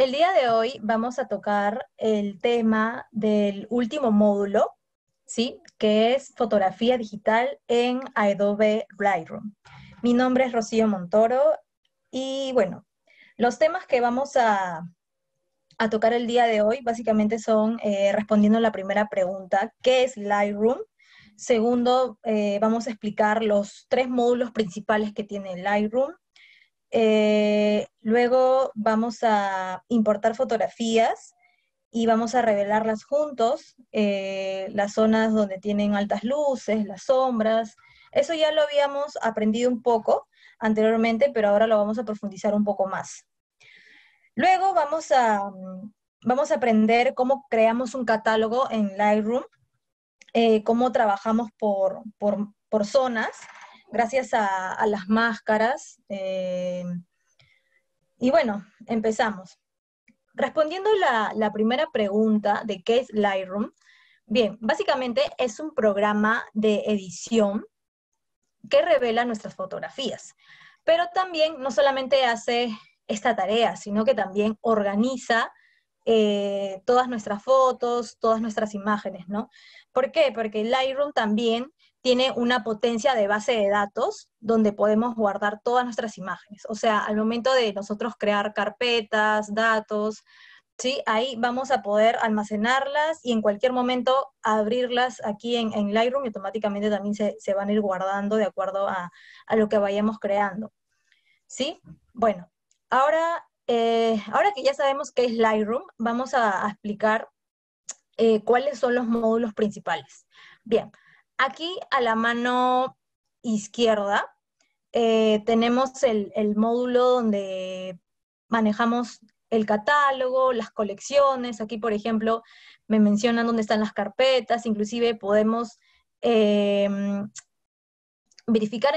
El día de hoy vamos a tocar el tema del último módulo, ¿sí? Que es fotografía digital en Adobe Lightroom. Mi nombre es Rocío Montoro y bueno, los temas que vamos a tocar el día de hoy básicamente son respondiendo a la primera pregunta, ¿qué es Lightroom? Segundo, vamos a explicar los tres módulos principales que tiene Lightroom. Luego vamos a importar fotografías y vamos a revelarlas juntos, las zonas donde tienen altas luces, las sombras. Eso ya lo habíamos aprendido un poco anteriormente, pero ahora lo vamos a profundizar un poco más. Luego vamos a aprender cómo creamos un catálogo en Lightroom, cómo trabajamos por zonas, gracias a las máscaras. Y bueno, empezamos. Respondiendo la primera pregunta de qué es Lightroom, bien, básicamente es un programa de edición que revela nuestras fotografías, pero también no solamente hace esta tarea, sino que también organiza todas nuestras fotos, todas nuestras imágenes, ¿no? ¿Por qué? Porque Lightroom también tiene una potencia de base de datos donde podemos guardar todas nuestras imágenes. O sea, al momento de nosotros crear carpetas, datos, ¿sí? Ahí vamos a poder almacenarlas y en cualquier momento abrirlas aquí en Lightroom y automáticamente también se van a ir guardando de acuerdo a lo que vayamos creando, ¿sí? Bueno, ahora que ya sabemos qué es Lightroom, vamos a explicar cuáles son los módulos principales. Bien, aquí a la mano izquierda tenemos el módulo donde manejamos el catálogo, las colecciones. Aquí, por ejemplo, me mencionan dónde están las carpetas, inclusive podemos eh, verificar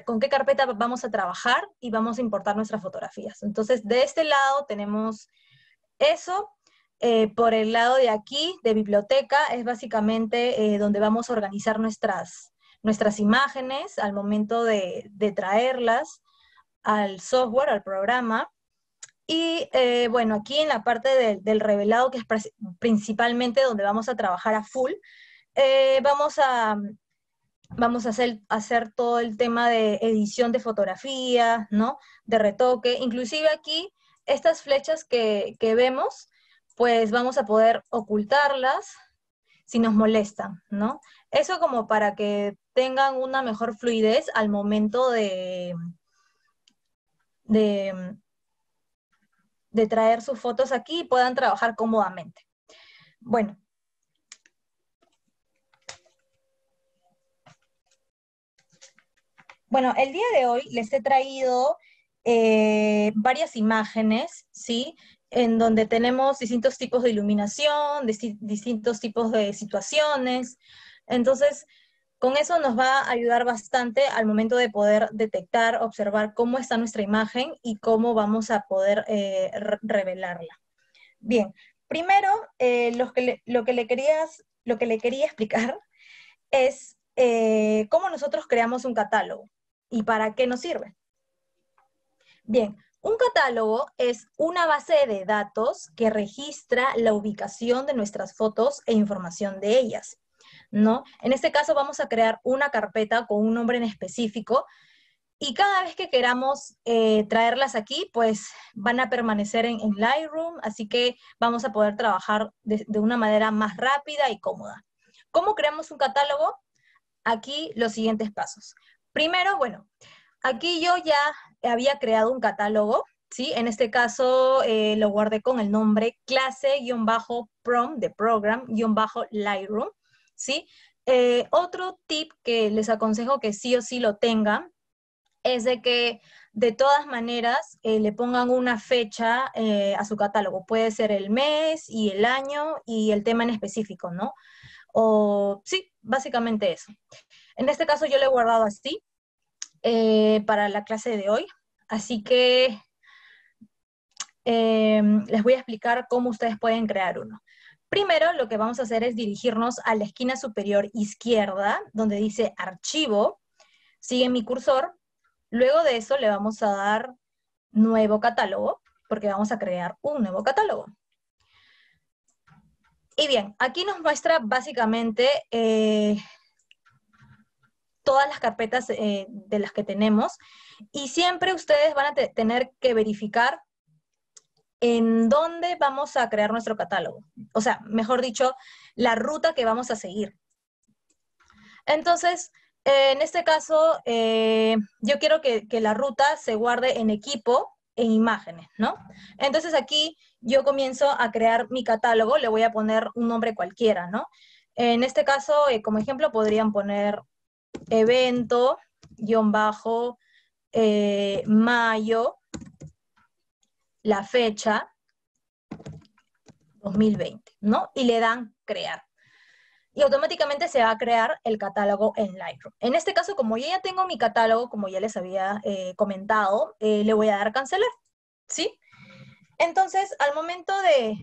con qué carpeta vamos a trabajar y vamos a importar nuestras fotografías. Entonces, de este lado tenemos eso. Por el lado de aquí, de biblioteca, es básicamente donde vamos a organizar nuestras imágenes al momento de traerlas al software, al programa. Y bueno, aquí en la parte del revelado, que es principalmente donde vamos a trabajar a full, eh, vamos a, vamos a hacer todo el tema de edición de fotografías, ¿no? De retoque. Inclusive aquí, estas flechas que vemos, pues vamos a poder ocultarlas si nos molestan, ¿no? Eso como para que tengan una mejor fluidez al momento de, de traer sus fotos aquí y puedan trabajar cómodamente. Bueno. Bueno, el día de hoy les he traído varias imágenes, ¿sí? En donde tenemos distintos tipos de iluminación, distintos tipos de situaciones. Entonces, con eso nos va a ayudar bastante al momento de poder detectar, observar cómo está nuestra imagen y cómo vamos a poder revelarla. Bien, primero, lo que le quería explicar es cómo nosotros creamos un catálogo y para qué nos sirve. Bien, un catálogo es una base de datos que registra la ubicación de nuestras fotos e información de ellas, ¿no? En este caso vamos a crear una carpeta con un nombre en específico y cada vez que queramos traerlas aquí, pues van a permanecer en Lightroom, así que vamos a poder trabajar de una manera más rápida y cómoda. ¿Cómo creamos un catálogo? Aquí los siguientes pasos. Primero, bueno, aquí yo ya había creado un catálogo, ¿sí? En este caso lo guardé con el nombre clase-prom de program-lightroom, ¿sí? Otro tip que les aconsejo que sí o sí lo tengan es de que de todas maneras le pongan una fecha a su catálogo. Puede ser el mes y el año y el tema en específico, ¿no? O sí, básicamente eso. En este caso yo lo he guardado así para la clase de hoy. Así que les voy a explicar cómo ustedes pueden crear uno. Primero, lo que vamos a hacer es dirigirnos a la esquina superior izquierda, donde dice Archivo. Sigue mi cursor. Luego de eso le vamos a dar Nuevo Catálogo, porque vamos a crear un nuevo catálogo. Y bien, aquí nos muestra básicamente todas las carpetas de las que tenemos, y siempre ustedes van a tener que verificar en dónde vamos a crear nuestro catálogo. O sea, mejor dicho, la ruta que vamos a seguir. Entonces, en este caso, yo quiero que la ruta se guarde en equipo, en imágenes, ¿no? Entonces aquí yo comienzo a crear mi catálogo, le voy a poner un nombre cualquiera, ¿no? En este caso, como ejemplo, podrían poner evento, guión bajo, mayo, la fecha, 2020, ¿no? Y le dan crear. Y automáticamente se va a crear el catálogo en Lightroom. En este caso, como yo ya tengo mi catálogo, como ya les había comentado, le voy a dar cancelar, ¿sí? Entonces, al momento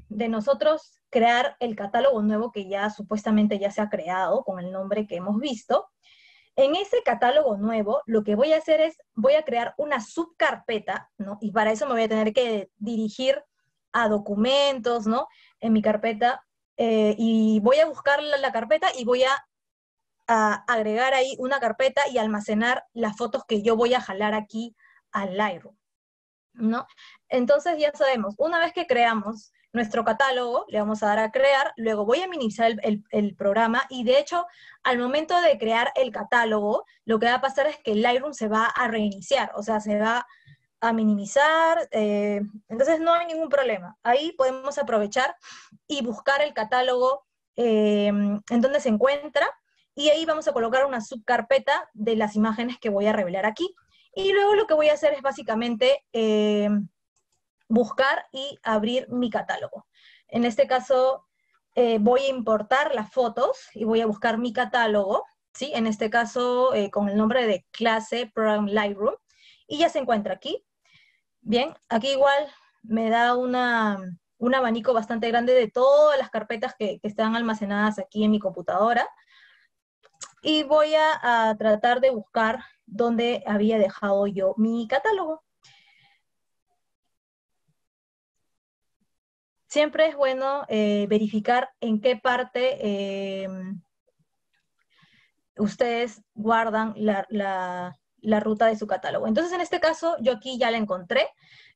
de nosotros crear el catálogo nuevo que ya supuestamente ya se ha creado con el nombre que hemos visto, en ese catálogo nuevo, lo que voy a hacer es, voy a crear una subcarpeta, ¿no? Y para eso me voy a tener que dirigir a documentos, ¿no? En mi carpeta, y voy a buscar la carpeta y voy a agregar ahí una carpeta y almacenar las fotos que yo voy a jalar aquí al Lightroom, ¿no? Entonces ya sabemos, una vez que creamos nuestro catálogo, le vamos a dar a crear, luego voy a minimizar el programa, y de hecho, al momento de crear el catálogo, lo que va a pasar es que el Lightroom se va a reiniciar, o sea, se va a minimizar, entonces no hay ningún problema. Ahí podemos aprovechar y buscar el catálogo en donde se encuentra, y ahí vamos a colocar una subcarpeta de las imágenes que voy a revelar aquí. Y luego lo que voy a hacer es básicamente buscar y abrir mi catálogo. En este caso voy a importar las fotos y voy a buscar mi catálogo, ¿sí? En este caso con el nombre de clase Program Lightroom, y ya se encuentra aquí. Bien, aquí igual me da un abanico bastante grande de todas las carpetas que están almacenadas aquí en mi computadora, y voy a tratar de buscar dónde había dejado yo mi catálogo. Siempre es bueno verificar en qué parte ustedes guardan la ruta de su catálogo. Entonces, en este caso, yo aquí ya la encontré,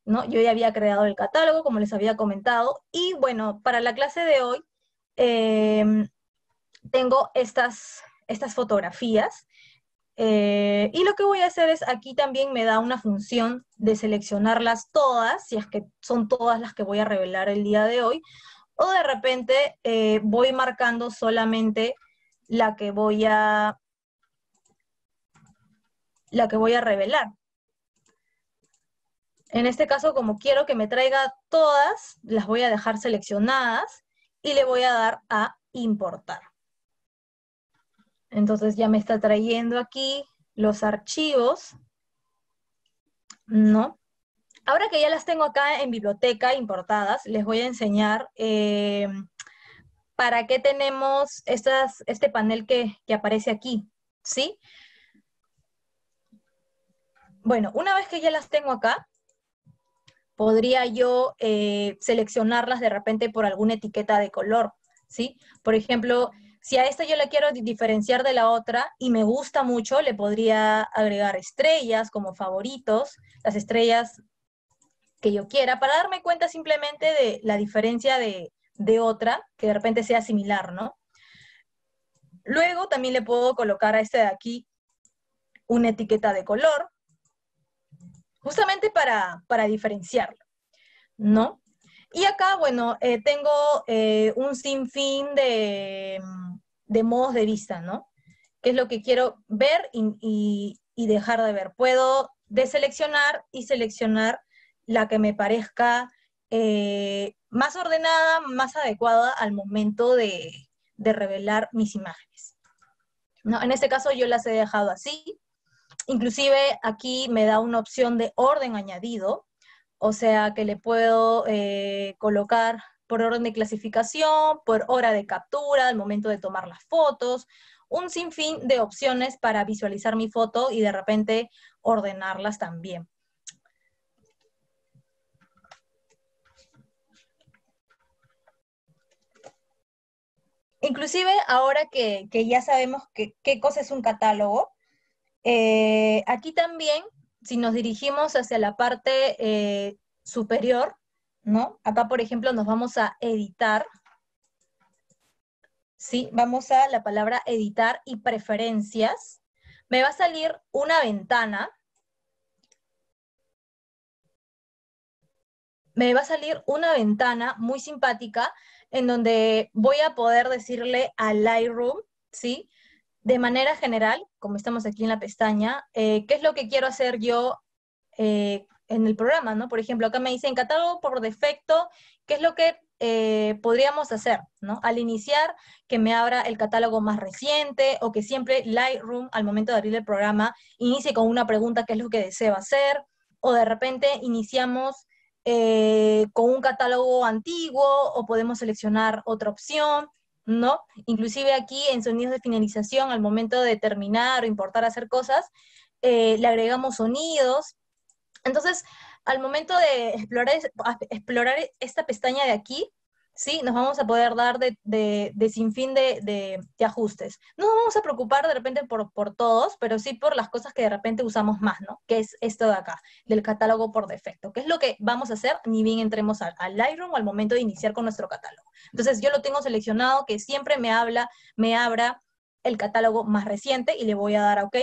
¿no? Yo ya había creado el catálogo, como les había comentado, y bueno, para la clase de hoy tengo estas fotografías. Y lo que voy a hacer es, aquí también me da una función de seleccionarlas todas, si es que son todas las que voy a revelar el día de hoy, o de repente voy marcando solamente la que voy a revelar. En este caso, como quiero que me traiga todas, las voy a dejar seleccionadas y le voy a dar a importar. Entonces ya me está trayendo aquí los archivos, ¿no? Ahora que ya las tengo acá en biblioteca importadas, les voy a enseñar para qué tenemos este panel que aparece aquí, ¿sí? Bueno, una vez que ya las tengo acá, podría yo seleccionarlas de repente por alguna etiqueta de color, ¿sí? Por ejemplo, si a esta yo la quiero diferenciar de la otra y me gusta mucho, le podría agregar estrellas como favoritos, las estrellas que yo quiera, para darme cuenta simplemente de la diferencia de otra, que de repente sea similar, ¿no? Luego también le puedo colocar a este de aquí una etiqueta de color, justamente para diferenciarlo, ¿no? Y acá, bueno, tengo un sinfín de modos de vista, ¿no? ¿Qué es lo que quiero ver y dejar de ver? Puedo deseleccionar y seleccionar la que me parezca más ordenada, más adecuada al momento de revelar mis imágenes, ¿no? En este caso yo las he dejado así. Inclusive aquí me da una opción de orden añadido, o sea que le puedo colocar por orden de clasificación, por hora de captura, al momento de tomar las fotos, un sinfín de opciones para visualizar mi foto y de repente ordenarlas también. inclusive ahora que ya sabemos qué cosa es un catálogo, aquí también, si nos dirigimos hacia la parte superior, ¿no? Acá, por ejemplo, nos vamos a editar, ¿sí? Vamos a la palabra editar y preferencias. Me va a salir una ventana. Me va a salir una ventana muy simpática en donde voy a poder decirle a Lightroom, ¿sí? De manera general, como estamos aquí en la pestaña, qué es lo que quiero hacer yo en el programa, ¿no? Por ejemplo, acá me dice en catálogo por defecto, qué es lo que podríamos hacer, ¿no? Al iniciar, que me abra el catálogo más reciente o que siempre Lightroom, al momento de abrir el programa, inicie con una pregunta, qué es lo que deseo hacer, o de repente iniciamos con un catálogo antiguo o podemos seleccionar otra opción, ¿no? Inclusive aquí en sonidos de finalización, al momento de terminar o importar hacer cosas, le agregamos sonidos. Entonces, al momento de explorar esta pestaña de aquí, ¿sí? Nos vamos a poder dar de sinfín de ajustes. No nos vamos a preocupar de repente por todos, pero sí por las cosas que de repente usamos más, ¿no? Que es esto de acá, del catálogo por defecto, que es lo que vamos a hacer ni bien entremos al Lightroom o al momento de iniciar con nuestro catálogo. Entonces, yo lo tengo seleccionado que siempre me abra el catálogo más reciente y le voy a dar a OK.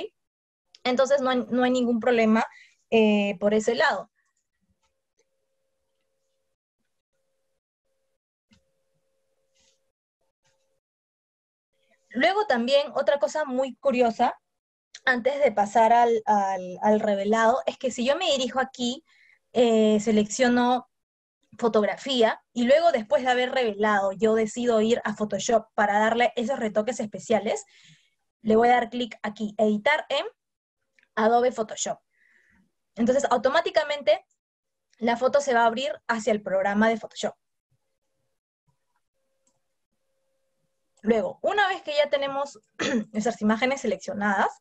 Entonces, no hay ningún problema por ese lado. Luego también otra cosa muy curiosa, antes de pasar al revelado, es que si yo me dirijo aquí, selecciono fotografía y luego después de haber revelado, yo decido ir a Photoshop para darle esos retoques especiales, le voy a dar clic aquí, editar en Adobe Photoshop. Entonces automáticamente la foto se va a abrir hacia el programa de Photoshop. Luego, una vez que ya tenemos nuestras imágenes seleccionadas,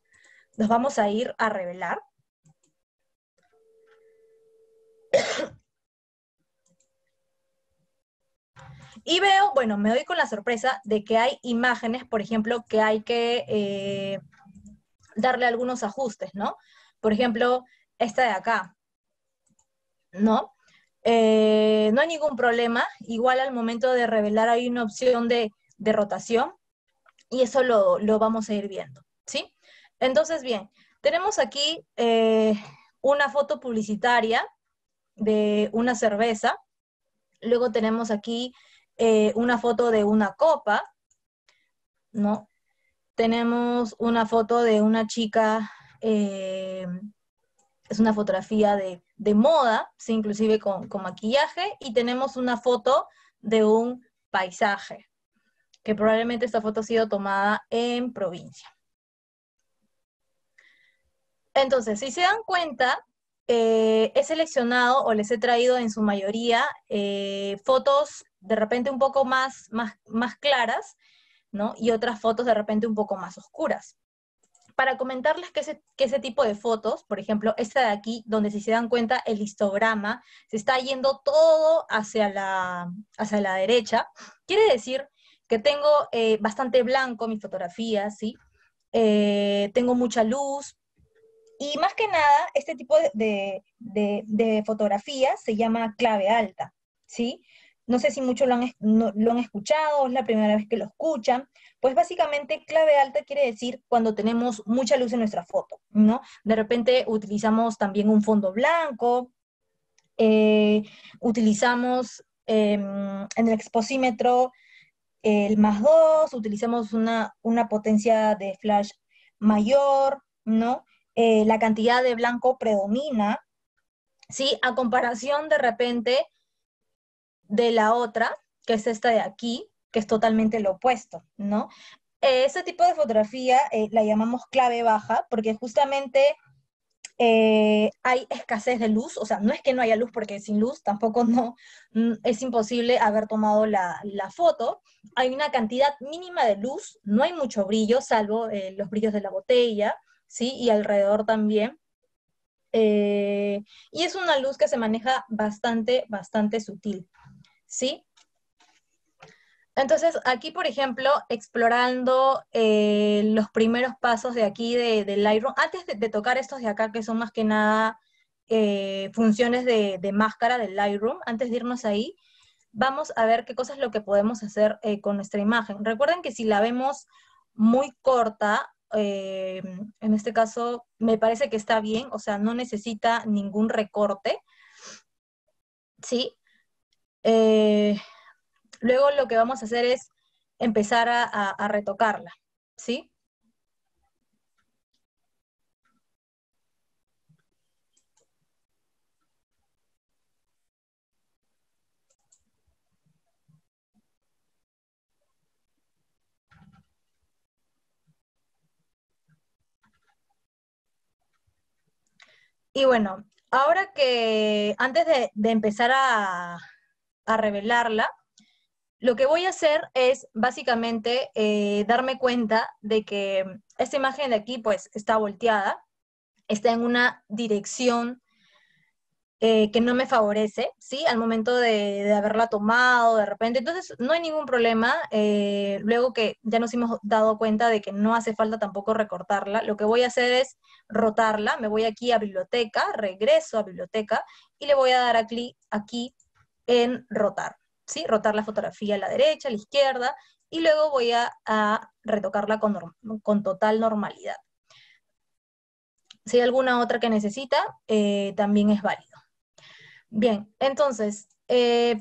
nos vamos a ir a revelar. Y veo, bueno, me doy con la sorpresa de que hay imágenes, por ejemplo, que hay que darle algunos ajustes, ¿no? Por ejemplo, esta de acá, ¿no? No hay ningún problema. Igual al momento de revelar hay una opción de rotación y eso lo vamos a ir viendo, ¿sí? Entonces, bien, tenemos aquí una foto publicitaria de una cerveza. Luego tenemos aquí una foto de una copa, ¿no? Tenemos una foto de una chica, es una fotografía de moda, ¿sí? Inclusive con maquillaje, y tenemos una foto de un paisaje, que probablemente esta foto ha sido tomada en provincia. Entonces, si se dan cuenta, he seleccionado o les he traído en su mayoría fotos de repente un poco más claras, ¿no? Y otras fotos de repente un poco más oscuras. Para comentarles que ese tipo de fotos, por ejemplo, esta de aquí, donde si se dan cuenta el histograma se está yendo todo hacia la derecha, quiere decir que tengo bastante blanco mi fotografía, ¿sí? Tengo mucha luz, y más que nada, este tipo de fotografía se llama clave alta, ¿sí? No sé si muchos lo han escuchado, es la primera vez que lo escuchan. Pues básicamente clave alta quiere decir cuando tenemos mucha luz en nuestra foto, ¿no? De repente utilizamos también un fondo blanco, utilizamos en el exposímetro el +2, utilizamos una potencia de flash mayor, ¿no? La cantidad de blanco predomina, ¿sí? A comparación de repente de la otra, que es esta de aquí, que es totalmente lo opuesto, ¿no? Ese tipo de fotografía la llamamos clave baja, porque justamente hay escasez de luz, o sea, no es que no haya luz, porque sin luz tampoco no, es imposible haber tomado la foto. Hay una cantidad mínima de luz, no hay mucho brillo, salvo los brillos de la botella, ¿sí? Y alrededor también. Y es una luz que se maneja bastante sutil, ¿sí? Entonces, aquí, por ejemplo, explorando los primeros pasos de aquí del Lightroom, antes de tocar estos de acá, que son más que nada funciones de máscara del Lightroom, antes de irnos ahí, vamos a ver qué cosas es lo que podemos hacer con nuestra imagen. Recuerden que si la vemos muy corta, en este caso me parece que está bien, o sea, no necesita ningún recorte, ¿sí? Eh, Luego lo que vamos a hacer es empezar a retocarla, ¿sí? Y bueno, ahora que antes de empezar a revelarla, lo que voy a hacer es básicamente darme cuenta de que esta imagen de aquí pues está volteada, está en una dirección que no me favorece, ¿sí? Al momento de haberla tomado de repente. Entonces, no hay ningún problema. Luego que ya nos hemos dado cuenta de que no hace falta tampoco recortarla, lo que voy a hacer es rotarla. Me voy aquí a biblioteca, regreso a biblioteca y le voy a dar a clic aquí en rotar, ¿sí? Rotar la fotografía a la derecha, a la izquierda, y luego voy a retocarla con total normalidad. Si hay alguna otra que necesita, también es válido. Bien, entonces,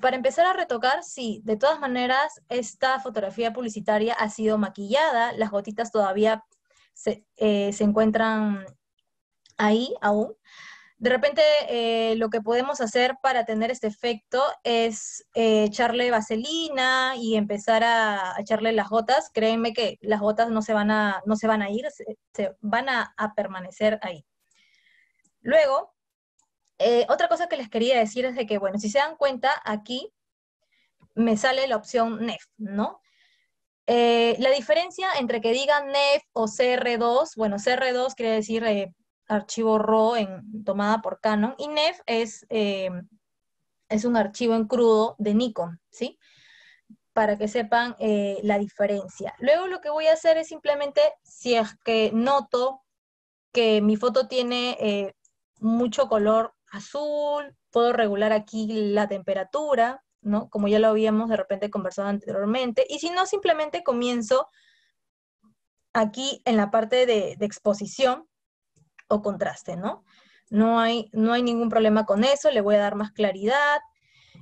para empezar a retocar, sí, de todas maneras, esta fotografía publicitaria ha sido maquillada, las gotitas todavía se encuentran ahí aún. De repente, lo que podemos hacer para tener este efecto es echarle vaselina y empezar a echarle las gotas. Créanme que las gotas no se van a ir, se van a permanecer ahí. Luego, otra cosa que les quería decir es de que, bueno, si se dan cuenta, aquí me sale la opción NEF, ¿no? La diferencia entre que diga NEF o CR2, bueno, CR2 quiere decir archivo RAW tomada por Canon, y NEF es un archivo en crudo de Nikon, ¿sí? Para que sepan la diferencia. Luego lo que voy a hacer es simplemente, si es que noto que mi foto tiene mucho color azul, puedo regular aquí la temperatura, ¿no? Como ya lo habíamos de repente conversado anteriormente, y si no, simplemente comienzo aquí en la parte de exposición o contraste, ¿no? No hay ningún problema con eso, le voy a dar más claridad.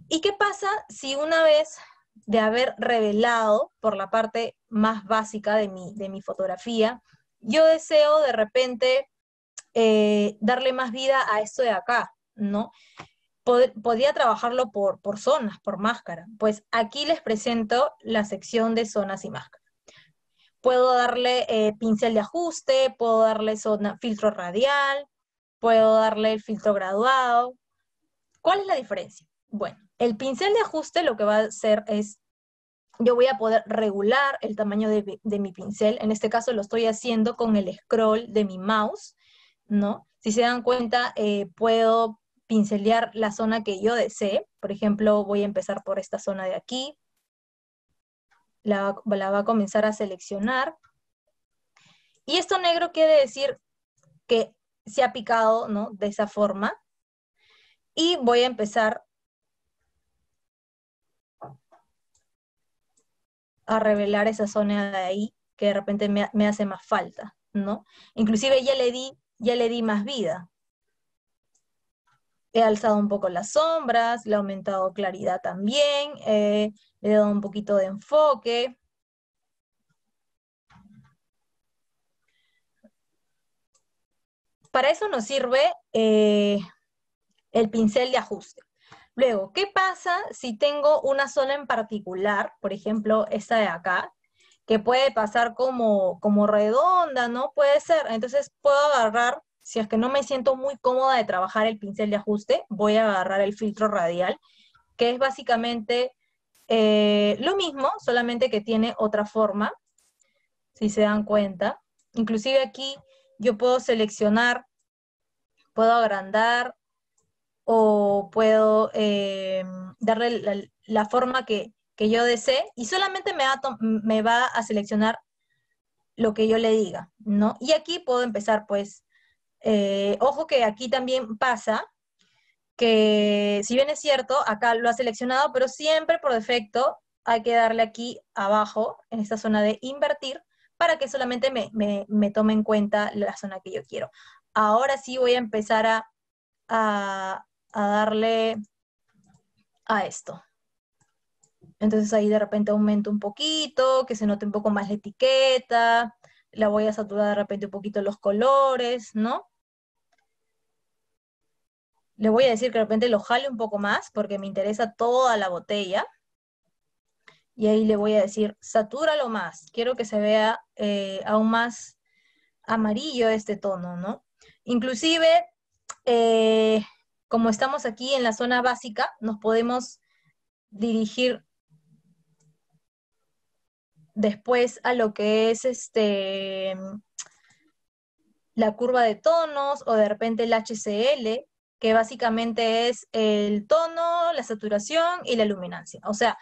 ¿Y qué pasa si una vez de haber revelado por la parte más básica de mi fotografía, yo deseo de repente darle más vida a esto de acá, ¿no? Podría trabajarlo por zonas, por máscara. Pues aquí les presento la sección de zonas y máscaras. Puedo darle pincel de ajuste, puedo darle filtro radial, puedo darle el filtro graduado. ¿Cuál es la diferencia? Bueno, el pincel de ajuste lo que va a hacer es, yo voy a poder regular el tamaño de mi pincel. En este caso lo estoy haciendo con el scroll de mi mouse, ¿no? Si se dan cuenta, puedo pincelear la zona que yo desee. Por ejemplo, voy a empezar por esta zona de aquí. La va a comenzar a seleccionar. Y esto negro quiere decir que se ha picado, ¿no? De esa forma. Y voy a empezar a revelar esa zona de ahí que de repente me hace más falta, ¿no? Inclusive ya le di más vida. He alzado un poco las sombras, le he aumentado claridad también, le he dado un poquito de enfoque. Para eso nos sirve el pincel de ajuste. Luego, ¿qué pasa si tengo una zona en particular, por ejemplo, esta de acá, que puede pasar como redonda, ¿no? Puede ser. Entonces puedo agarrar, si es que no me siento muy cómoda de trabajar el pincel de ajuste, voy a agarrar el filtro radial, que es básicamente lo mismo, solamente que tiene otra forma, si se dan cuenta. Inclusive aquí yo puedo seleccionar, puedo agrandar o puedo darle la forma que que yo desee y solamente me va a seleccionar lo que yo le diga, ¿no? Y aquí puedo empezar, pues, ojo que aquí también pasa que, si bien es cierto, acá lo ha seleccionado, pero siempre por defecto hay que darle aquí abajo, en esta zona de invertir, para que solamente me tome en cuenta la zona que yo quiero. Ahora sí voy a empezar a darle a esto. Entonces ahí de repente aumento un poquito, que se note un poco más la etiqueta, la voy a saturar de repente un poquito los colores, ¿no? Le voy a decir que de repente lo jale un poco más porque me interesa toda la botella. Y ahí le voy a decir, satúralo más. Quiero que se vea aún más amarillo este tono, ¿no? Inclusive, eh, como estamos aquí en la zona básica, nos podemos dirigir después a lo que es la curva de tonos o de repente el HCl, que básicamente es el tono, la saturación y la luminancia. O sea,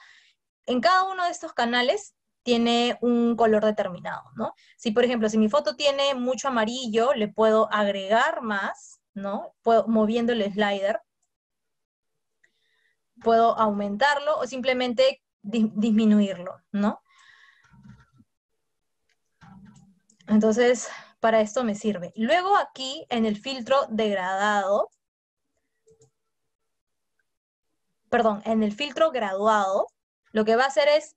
en cada uno de estos canales tiene un color determinado, ¿no? Si, por ejemplo, si mi foto tiene mucho amarillo, le puedo agregar más, ¿no? Moviendo el slider, puedo aumentarlo o simplemente disminuirlo, ¿no? Entonces, para esto me sirve. Luego aquí, en el filtro degradado, perdón, en el filtro graduado, lo que va a hacer es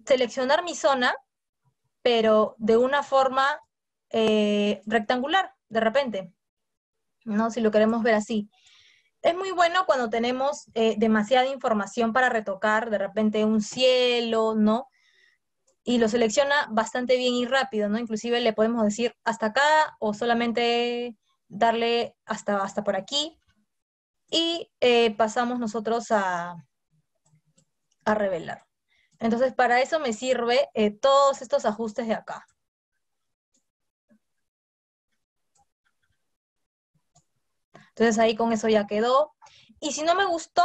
seleccionar mi zona, pero de una forma rectangular, de repente, ¿no? Si lo queremos ver así. Es muy bueno cuando tenemos demasiada información para retocar, de repente un cielo, ¿no? Y lo selecciona bastante bien y rápido, ¿no? Inclusive le podemos decir hasta acá o solamente darle hasta por aquí y pasamos nosotros a revelar. Entonces, para eso me sirve todos estos ajustes de acá. Entonces ahí con eso ya quedó. Y si no me gustó,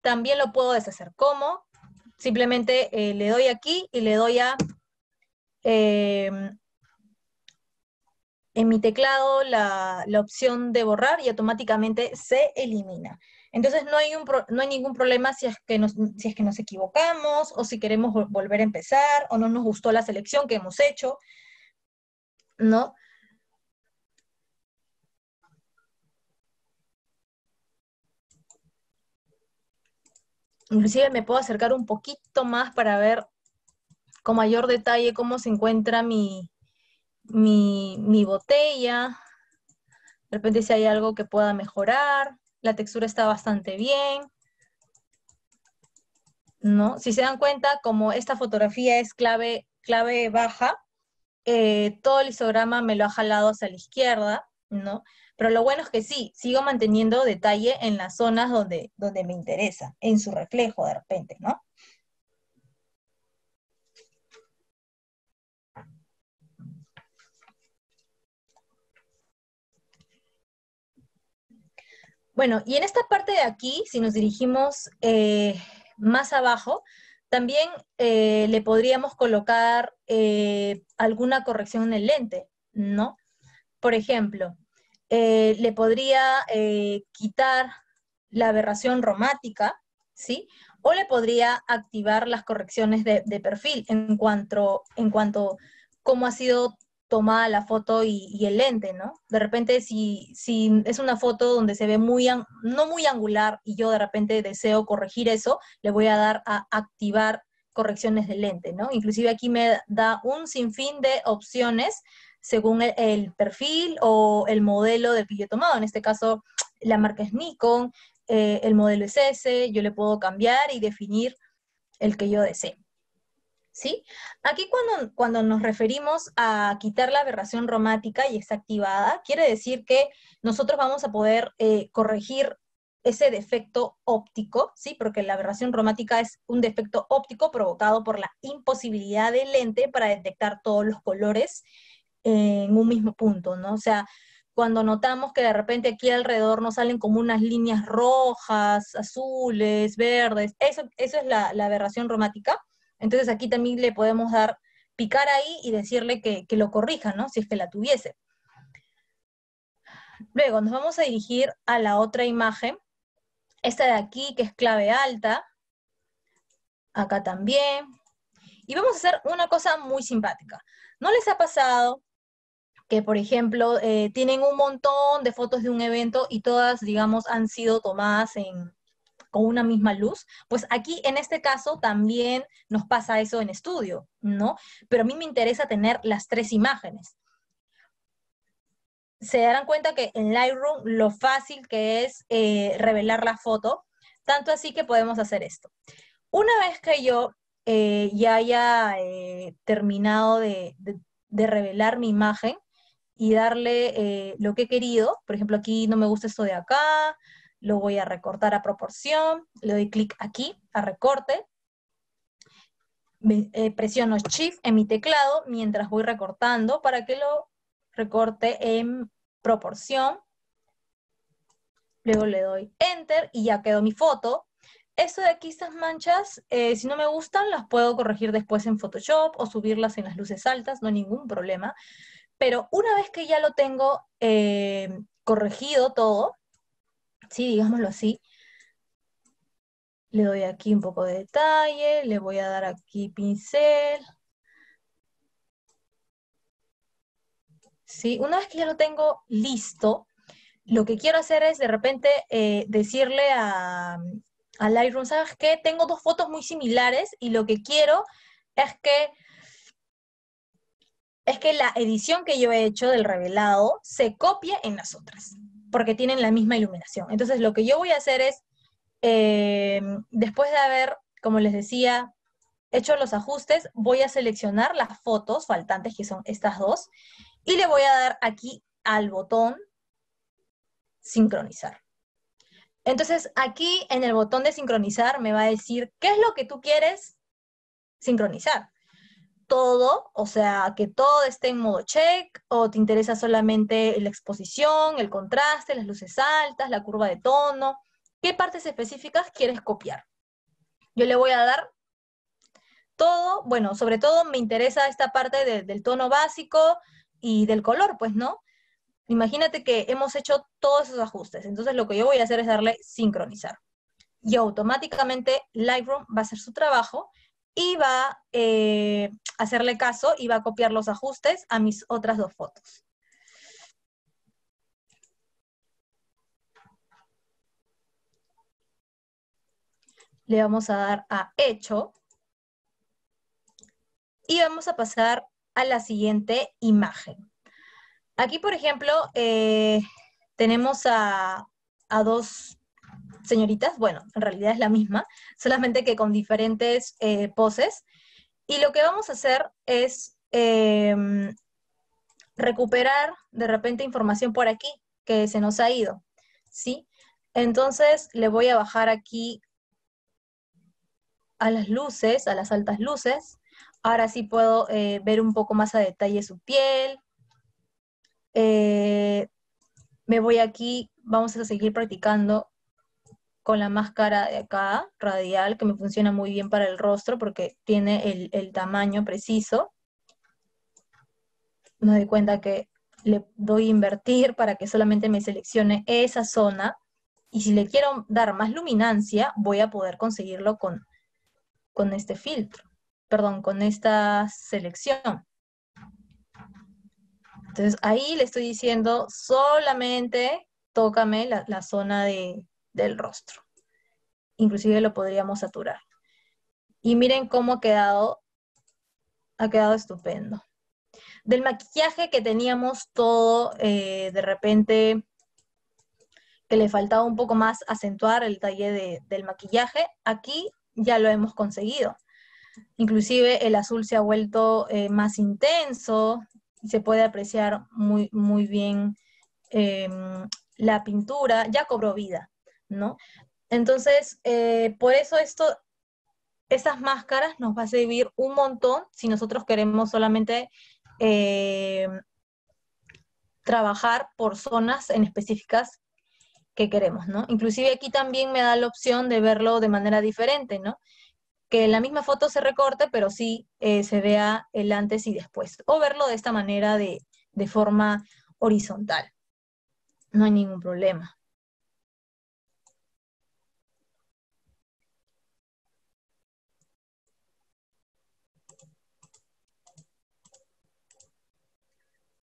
también lo puedo deshacer. ¿Cómo? Simplemente le doy aquí y le doy en mi teclado la opción de borrar y automáticamente se elimina. Entonces no hay ningún problema si es que nos equivocamos o si queremos volver a empezar o no nos gustó la selección que hemos hecho, ¿no? Inclusive me puedo acercar un poquito más para ver con mayor detalle cómo se encuentra mi botella. De repente si hay algo que pueda mejorar. La textura está bastante bien, ¿no? Si se dan cuenta, como esta fotografía es clave baja, todo el histograma me lo ha jalado hacia la izquierda, ¿no? Pero lo bueno es que sí, sigo manteniendo detalle en las zonas donde me interesa, en su reflejo de repente, ¿no? Bueno, y en esta parte de aquí, si nos dirigimos más abajo, también le podríamos colocar alguna corrección en el lente, ¿no? Por ejemplo, le podría quitar la aberración romática, ¿sí? O le podría activar las correcciones de perfil en cuanto cómo ha sido tomada la foto y el lente, ¿no? De repente, si es una foto donde se ve no muy angular y yo de repente deseo corregir eso, le voy a dar a activar correcciones de lente, ¿no? Inclusive aquí me da un sinfín de opciones según el perfil o el modelo del que yo he tomado. En este caso, la marca es Nikon, el modelo es ese, yo le puedo cambiar y definir el que yo desee. ¿Sí? Aquí cuando nos referimos a quitar la aberración romática y está activada, quiere decir que nosotros vamos a poder corregir ese defecto óptico, ¿sí? Porque la aberración romática es un defecto óptico provocado por la imposibilidad del lente para detectar todos los colores en un mismo punto, ¿no? O sea, cuando notamos que de repente aquí alrededor nos salen como unas líneas rojas, azules, verdes, eso es la aberración cromática. Entonces aquí también le podemos picar ahí y decirle que lo corrija, ¿no? Si es que la tuviese. Luego nos vamos a dirigir a la otra imagen, esta de aquí que es clave alta, acá también. Y vamos a hacer una cosa muy simpática. ¿No les ha pasado que, por ejemplo, tienen un montón de fotos de un evento y todas, digamos, han sido tomadas con una misma luz? Pues aquí, en este caso, también nos pasa eso en estudio, ¿no? Pero a mí me interesa tener las tres imágenes. Se darán cuenta que en Lightroom lo fácil que es revelar la foto, tanto así que podemos hacer esto. Una vez que yo ya haya terminado de revelar mi imagen y darle lo que he querido, por ejemplo, aquí no me gusta esto de acá, lo voy a recortar a proporción, le doy clic aquí a recorte, presiono Shift en mi teclado mientras voy recortando para que lo recorte en proporción, luego le doy Enter y ya quedó mi foto. Esto de aquí, estas manchas, si no me gustan, las puedo corregir después en Photoshop o subirlas en las luces altas, no hay ningún problema. Pero una vez que ya lo tengo corregido todo, sí, digámoslo así, le doy aquí un poco de detalle, le voy a dar aquí pincel. ¿Sí? Una vez que ya lo tengo listo, lo que quiero hacer es de repente decirle a Lightroom, ¿sabes qué? Tengo dos fotos muy similares y lo que quiero es que la edición que yo he hecho del revelado se copie en las otras, porque tienen la misma iluminación. Entonces lo que yo voy a hacer es, después de haber, como les decía, hecho los ajustes, voy a seleccionar las fotos faltantes, que son estas dos, y le voy a dar aquí al botón sincronizar. Entonces aquí en el botón de sincronizar me va a decir qué es lo que tú quieres sincronizar. Todo, o sea, que todo esté en modo check, o te interesa solamente la exposición, el contraste, las luces altas, la curva de tono, qué partes específicas quieres copiar. Yo le voy a dar todo, bueno, sobre todo me interesa esta parte del tono básico y del color, pues, ¿no? Imagínate que hemos hecho todos esos ajustes, entonces lo que yo voy a hacer es darle sincronizar. Y automáticamente Lightroom va a hacer su trabajo y va a hacerle caso y va a copiar los ajustes a mis otras dos fotos. Le vamos a dar a Hecho y vamos a pasar a la siguiente imagen. Aquí, por ejemplo, tenemos a dos señoritas, bueno, en realidad es la misma, solamente que con diferentes poses. Y lo que vamos a hacer es recuperar de repente información por aquí que se nos ha ido, ¿sí? Entonces le voy a bajar aquí a las luces, a las altas luces. Ahora sí puedo ver un poco más a detalle su piel. Me voy aquí, vamos a seguir practicando con la máscara de acá, radial, que me funciona muy bien para el rostro porque tiene el tamaño preciso. Me doy cuenta que le doy invertir para que solamente me seleccione esa zona. Y si le quiero dar más luminancia, voy a poder conseguirlo con este filtro. Perdón, con esta selección. Entonces ahí le estoy diciendo solamente tócame la zona del rostro. Inclusive lo podríamos saturar. Y miren cómo ha quedado estupendo. Del maquillaje que teníamos todo, de repente, que le faltaba un poco más acentuar el detalle del maquillaje, aquí ya lo hemos conseguido. Inclusive el azul se ha vuelto más intenso, y se puede apreciar muy, muy bien la pintura, ya cobró vida, ¿no? Entonces, por eso estas máscaras nos va a servir un montón si nosotros queremos solamente trabajar por zonas en específicas que queremos, ¿no? Inclusive aquí también me da la opción de verlo de manera diferente, ¿no? Que la misma foto se recorte, pero sí se vea el antes y después. O verlo de esta manera de forma horizontal. No hay ningún problema.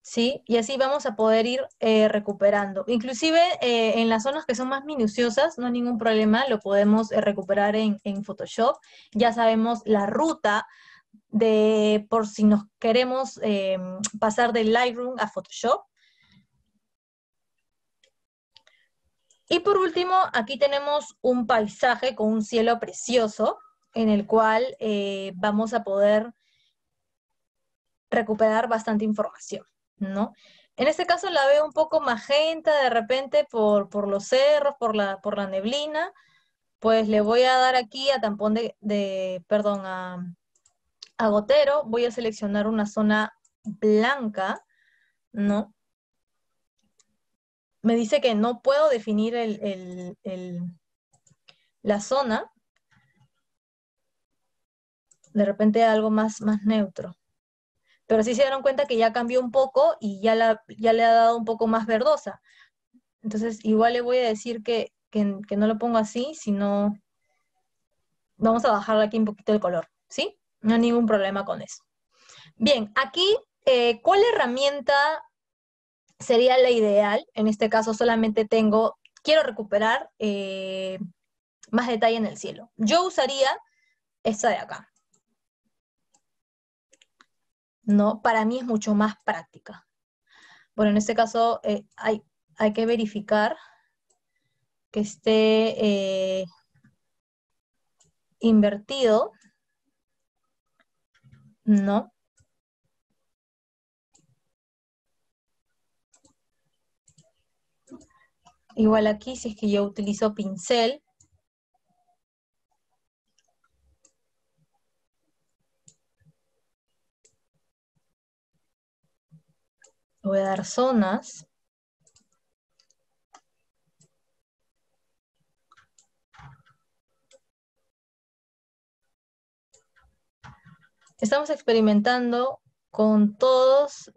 ¿Sí? Y así vamos a poder ir recuperando. Inclusive en las zonas que son más minuciosas, no hay ningún problema, lo podemos recuperar en Photoshop. Ya sabemos la ruta de por si nos queremos pasar de Lightroom a Photoshop. Y por último, aquí tenemos un paisaje con un cielo precioso en el cual vamos a poder recuperar bastante información, ¿no? En este caso la veo un poco magenta de repente por los cerros, por la neblina, pues le voy a dar aquí a tampón perdón, a gotero, voy a seleccionar una zona blanca, ¿no? Me dice que no puedo definir la zona, de repente algo más neutro. Pero sí se dieron cuenta que ya cambió un poco y ya le ha dado un poco más verdosa. Entonces, igual le voy a decir que no lo pongo así, sino vamos a bajarle aquí un poquito el color, ¿sí? No hay ningún problema con eso. Bien, aquí, ¿cuál herramienta sería la ideal? En este caso solamente quiero recuperar más detalle en el cielo. Yo usaría esta de acá, ¿no? Para mí es mucho más práctica. Bueno, en este caso hay que verificar que esté invertido, ¿no? Igual aquí, si es que yo utilizo pincel, voy a dar zonas. Estamos experimentando con todos,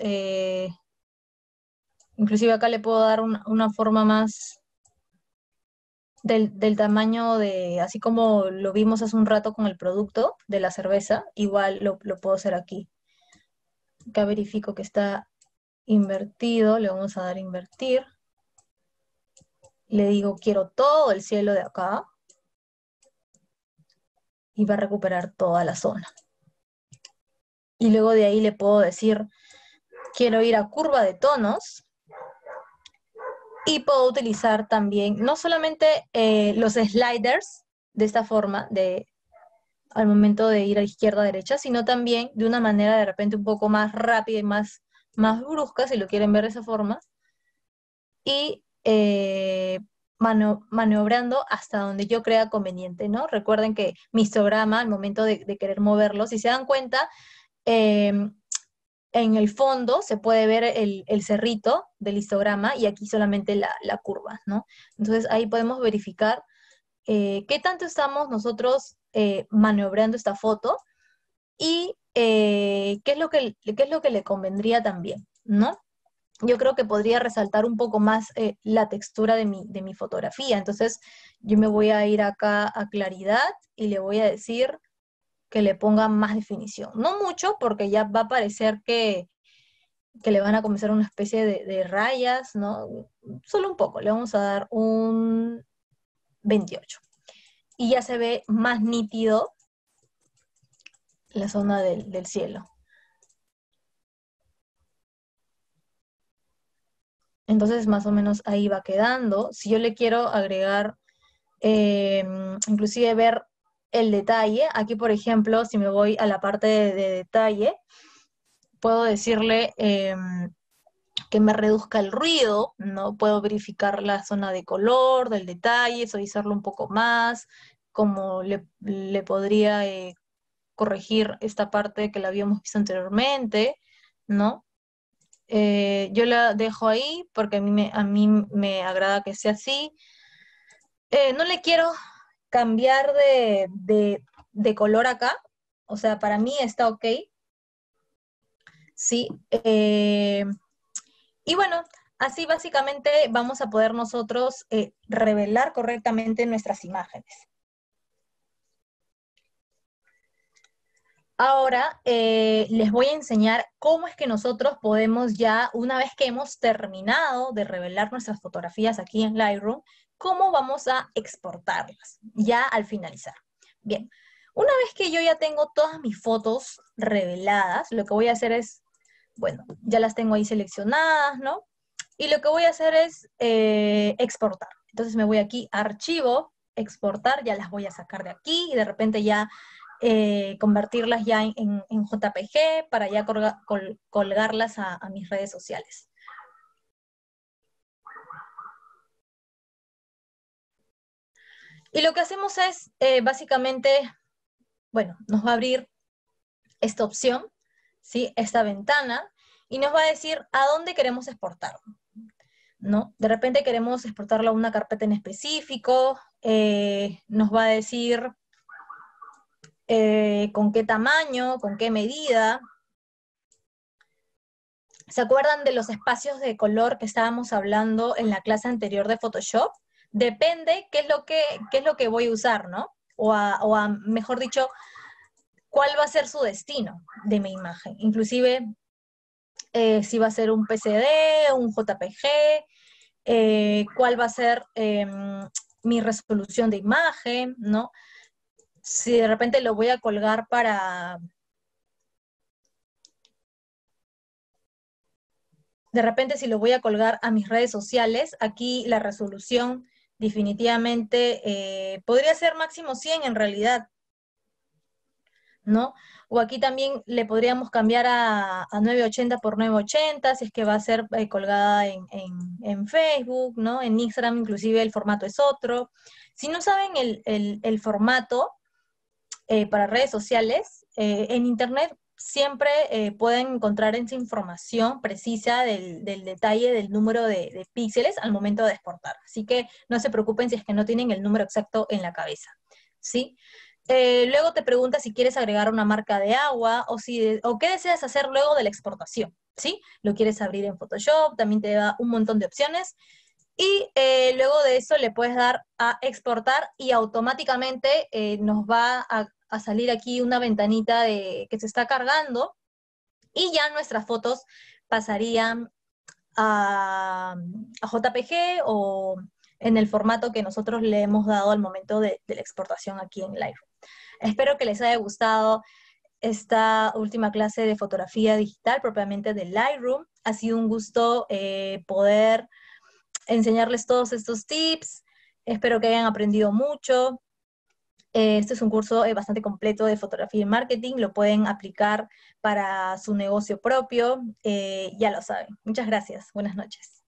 inclusive acá le puedo dar una forma más del tamaño así como lo vimos hace un rato con el producto de la cerveza, igual lo puedo hacer aquí. Acá verifico que está invertido, le vamos a dar invertir. Le digo, quiero todo el cielo de acá. Y va a recuperar toda la zona. Y luego de ahí le puedo decir, quiero ir a curva de tonos. Y puedo utilizar también, no solamente los sliders, de esta forma, al momento de ir a izquierda a derecha, sino también de una manera de repente un poco más rápida y más brusca, si lo quieren ver de esa forma. Y maniobrando hasta donde yo crea conveniente, ¿no? Recuerden que mi histograma, al momento de querer moverlo, si se dan cuenta, en el fondo se puede ver el cerrito del histograma y aquí solamente la curva, ¿no? Entonces ahí podemos verificar qué tanto estamos nosotros maniobrando esta foto y qué es lo que le convendría también, ¿no? Yo creo que podría resaltar un poco más la textura de mi fotografía. Entonces yo me voy a ir acá a claridad y le voy a decir que le ponga más definición. No mucho, porque ya va a parecer que le van a comenzar una especie de rayas, ¿no? Solo un poco, le vamos a dar un 28. Y ya se ve más nítido la zona del cielo. Entonces más o menos ahí va quedando. Si yo le quiero agregar, inclusive ver el detalle, aquí por ejemplo, si me voy a la parte de detalle, puedo decirle que me reduzca el ruido, ¿no? Puedo verificar la zona de color, del detalle, suavizarlo un poco más, como le podría corregir esta parte que la habíamos visto anteriormente, ¿no? Yo la dejo ahí porque a mí me agrada que sea así. No le quiero cambiar de color acá. O sea, para mí está ok. Sí. Y bueno, así básicamente vamos a poder nosotros revelar correctamente nuestras imágenes. Ahora les voy a enseñar cómo es que nosotros podemos ya, una vez que hemos terminado de revelar nuestras fotografías aquí en Lightroom, cómo vamos a exportarlas ya al finalizar. Bien, una vez que yo ya tengo todas mis fotos reveladas, lo que voy a hacer es, bueno, ya las tengo ahí seleccionadas, ¿no? Y lo que voy a hacer es exportar. Entonces me voy aquí a archivo, exportar, ya las voy a sacar de aquí y de repente ya convertirlas ya en JPG para ya colgarlas a mis redes sociales. Y lo que hacemos es básicamente, bueno, nos va a abrir esta opción, ¿sí? Esta ventana, y nos va a decir a dónde queremos exportarlo, ¿no? De repente queremos exportarlo a una carpeta en específico, nos va a decir con qué tamaño, con qué medida. ¿Se acuerdan de los espacios de color que estábamos hablando en la clase anterior de Photoshop? Depende qué es lo que voy a usar, ¿no? Mejor dicho, cuál va a ser su destino de mi imagen. Inclusive, si va a ser un PSD, un JPG, cuál va a ser mi resolución de imagen, ¿no? Si de repente lo voy a colgar de repente si lo voy a colgar a mis redes sociales, aquí la resolución definitivamente podría ser máximo 100 en realidad, ¿no? O aquí también le podríamos cambiar a 980 por 980, si es que va a ser colgada en Facebook, ¿no? En Instagram inclusive el formato es otro. Si no saben el formato para redes sociales, en Internet siempre pueden encontrar esa información precisa del detalle del número de píxeles al momento de exportar. Así que no se preocupen si es que no tienen el número exacto en la cabeza, ¿sí? Luego te pregunta si quieres agregar una marca de agua o qué deseas hacer luego de la exportación, ¿sí? Lo quieres abrir en Photoshop, también te da un montón de opciones. Y luego de eso le puedes dar a exportar y automáticamente nos va a salir aquí una ventanita que se está cargando y ya nuestras fotos pasarían a JPG o en el formato que nosotros le hemos dado al momento de la exportación aquí en Lightroom. Espero que les haya gustado esta última clase de fotografía digital propiamente de Lightroom. Ha sido un gusto poder enseñarles todos estos tips. Espero que hayan aprendido mucho. Este es un curso bastante completo de fotografía y marketing. Lo pueden aplicar para su negocio propio. Ya lo saben. Muchas gracias. Buenas noches.